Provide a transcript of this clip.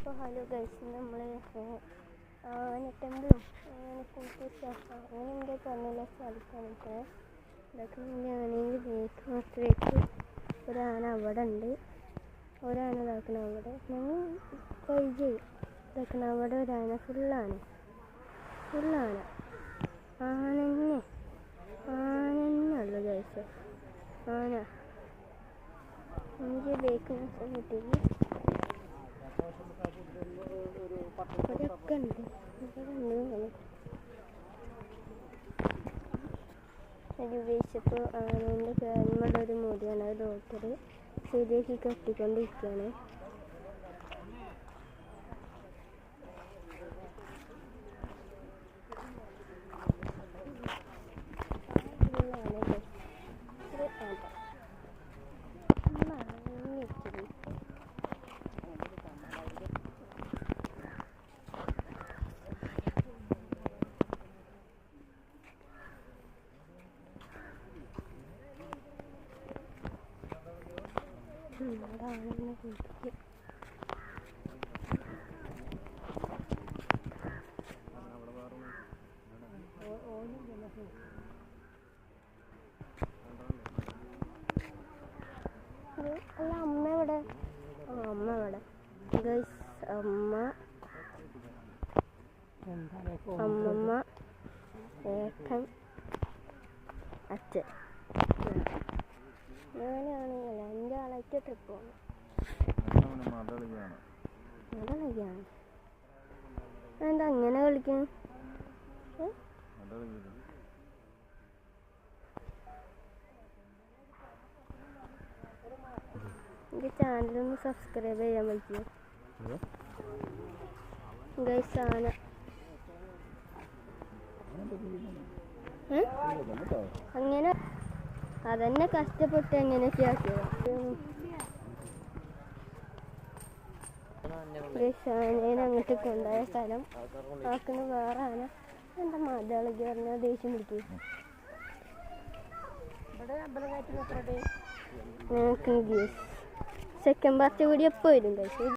അപ്പോൾ hello guys, നമ്മൾ ആനറ്റമ്പും അങ്ങനെ എൻ്റെ കണ്ണിലെ സ്ഥലത്താണ് ഇപ്പോൾ ഇതൊക്കെ. ആണെങ്കിൽ ബേക്ക് മാത്രമേക്ക് ഒരാന അവിടെ ഉണ്ട്, ഒരാന ഇതാക്കണം അവിടെ. ഞങ്ങൾ വൈകി ഇതാക്കണം അവിടെ ഒരാന ഫുള്ളാന ആനന്നുള്ളു ഗൈസ്. ആന എനിക്ക് ബേക്ക് മാത്രം കിട്ടിയത് ഇവിടെയൊക്കെ ഉണ്ട്. അത് ഉപയോഗിച്ചപ്പോൾ ആനേൻ്റെ കാലിന്മേലൊരു മുടിയാണ്. അത് ഡോക്ടർ ശരിയാക്കി കെട്ടിക്കൊണ്ടിരിക്കുകയാണ്. അല്ല, അമ്മ ഇവിടെ ഗൈസ്. അമ്മമ്മ, ഏട്ടൻ, അച്ഛൻ. ഞാനാണെങ്കിൽ 5 ആളായിട്ട് ട്രിപ്പ് പോകണം. കളിക്കാണ്. എന്താ അങ്ങനെ കളിക്കാൻ? എൻ്റെ ചാനലൊന്ന് സബ്സ്ക്രൈബ് ചെയ്യാൻ പറ്റുമോ ഗൈസ്? ആന അങ്ങനെ അതന്നെ കഷ്ടപ്പെട്ട് എങ്ങനെയൊക്കെ ആക്കിയത്. ആനേനെ അങ്ങോട്ട് കൊണ്ടുപോയ സ്ഥലം ആക്കുന്ന വേറെ ആന. എന്താ മതളകി പറഞ്ഞാൽ ദേഷ്യം പിടിക്കും. സെക്കൻഡ് പാർട്ട് കൂടി എപ്പോൾ വരും കഴിച്ചു.